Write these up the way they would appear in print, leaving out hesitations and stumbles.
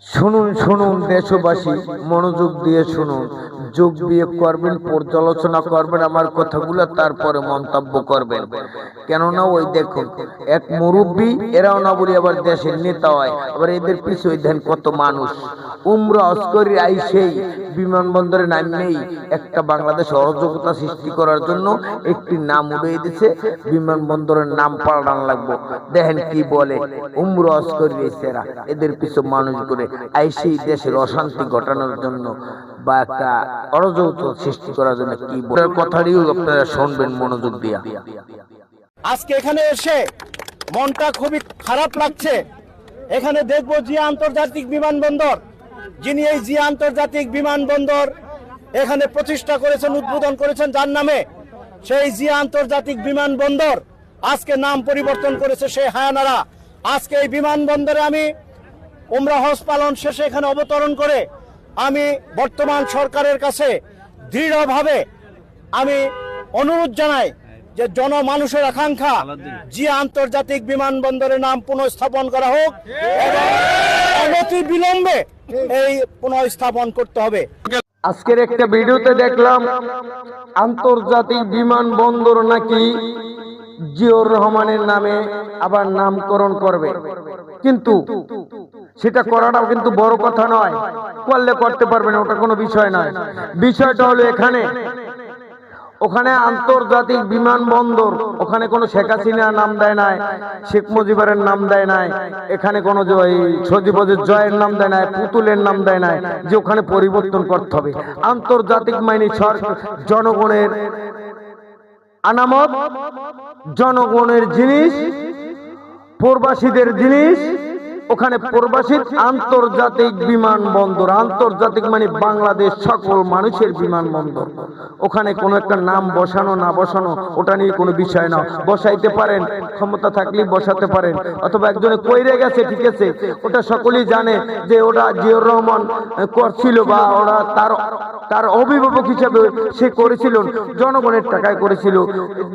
শুনুন শুনুন দেশবাসী, মনোযোগ দিয়ে শুনুন, যোগ বিয়োগ করবেন, পর্যালোচনা করবেন আমার কথাগুলো, তারপরে মন্তব্য করবেন। কেননা ওই দেখুন এক মুরব্বী, এরাও না বলি আবার দেশের নেতা হয়, আবার এদের পিছনে দেন কত মানুষ। উমরা হজ করে আইসেই বিমানবন্দরে নামেই একটা বাংলাদেশ অরাজকতা সৃষ্টি করার জন্য একটি নাম উড়িয়ে দিছে, বিমানবন্দরের নাম পাল্টানো লাগবো। দেখেন কি বলে, উমরা হজ করে এরা এদের পিছনে মানুষ করে আইসেই দেশের অশান্তি ঘটানোর জন্য বা একটা অরাজকতা সৃষ্টি করার জন্য কি বলে, কথাটিও আপনারা শুনবেন মনোযোগ দিয়া। আজকে এখানে এসে মনটা খুবই খারাপ লাগছে। এখানে দেখবো জিয়া আন্তর্জাতিক বিমানবন্দর, যিনি এই জিয়া আন্তর্জাতিক বিমানবন্দর এখানে প্রতিষ্ঠা করেছেন, উদ্বোধন করেছেন, যার নামে সেই জিয়া আন্তর্জাতিক বিমানবন্দর আজকে নাম পরিবর্তন করেছে সেই হায়ানারা। আজকে এই বিমানবন্দরে আমি উমরা হজ পালন শেষে এখানে অবতরণ করে আমি বর্তমান সরকারের কাছে দৃঢ়ভাবে আমি অনুরোধ জানাই যে জনমানুষের আকাঙ্ক্ষা জিয়া আন্তর্জাতিক বিমানবন্দরের নাম পুনঃস্থাপন করা হোক এবং অনতি বিলম্বে এই পুনঃস্থাপন করতে হবে। আজকের একটা ভিডিওতে দেখলাম আন্তর্জাতিক বিমানবন্দর নাকি জিয়াউর রহমানের নামে আবার নামকরণ করবে, কিন্তু সেটা করাটাও কিন্তু বড় কথা নয়, করলে করতে পারবেন, ওটা কোনো বিষয় নয়। বিষয়টা হলো ওখানে আন্তর্জাতিক বিমানবন্দর, ওখানে কোনো শেখ হাসিনার নাম দেয় নাই, শেখ মুজিবের নাম দেয় নাই, এখানে কোনো সজীবদের জয়ের নাম দেয় নাই, পুতুলের নাম দেয় নাই, যে ওখানে পরিবর্তন করতে হবে। আন্তর্জাতিক মানে জনগণের আনামত, জনগণের জিনিস, প্রবাসীদের জিনিস, ওখানে প্রবাসী আন্তর্জাতিক বিমানবন্দর, আন্তর্জাতিক মানে বাংলাদেশ সকল মানুষের বিমানবন্দর। ওখানে কোনো একটা নাম বসানো না বসানো ওটা নিয়ে কোনো বিষয় না, বসাইতে পারেন, ক্ষমতা থাকলে বসাতে পারেন, অথবা একজনে কইরে গেছে, ঠিক আছে, ওটা সকলেই জানে যে ওটা জিয়াউর রহমান করছিল বা ওরা তার অভিভাবক হিসাবে সে করেছিল, জনগণের টাকায় করেছিল,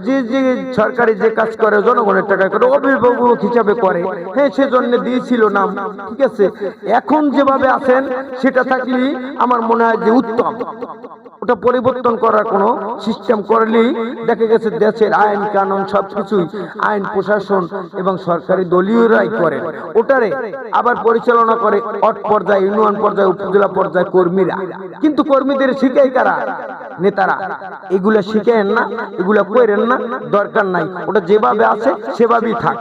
যে যে সরকারি যে কাজ করে জনগণের টাকায় করে, অভিভাবক হিসাবে করে, হ্যাঁ সেজন্য দিয়েছিল নাম, ঠিক আছে। এখন যেভাবে আছেন সেটা থাকলে আমার মনে হয় যে উত্তম, ওটা পরিবর্তন করার কোনো সিস্টেম করলেই দেখা গেছে দেশের আইন কানুন সবকিছুই আইন প্রশাসন এবং সরকারি দলীয়রাই করে, ওটারে আবার পরিচালনা করে ওয়ার্ড পর্যায়ে, ইউনিয়ন পর্যায়ে, উপজেলা পর্যায়ে কর্মীরা। কিন্তু কর্মীদের শিখাই কারা? নেতারা। এগুলা শিখেন না, এগুলা করেন না, দরকার নাই, ওটা যেভাবে আছে সেভাবেই থাক।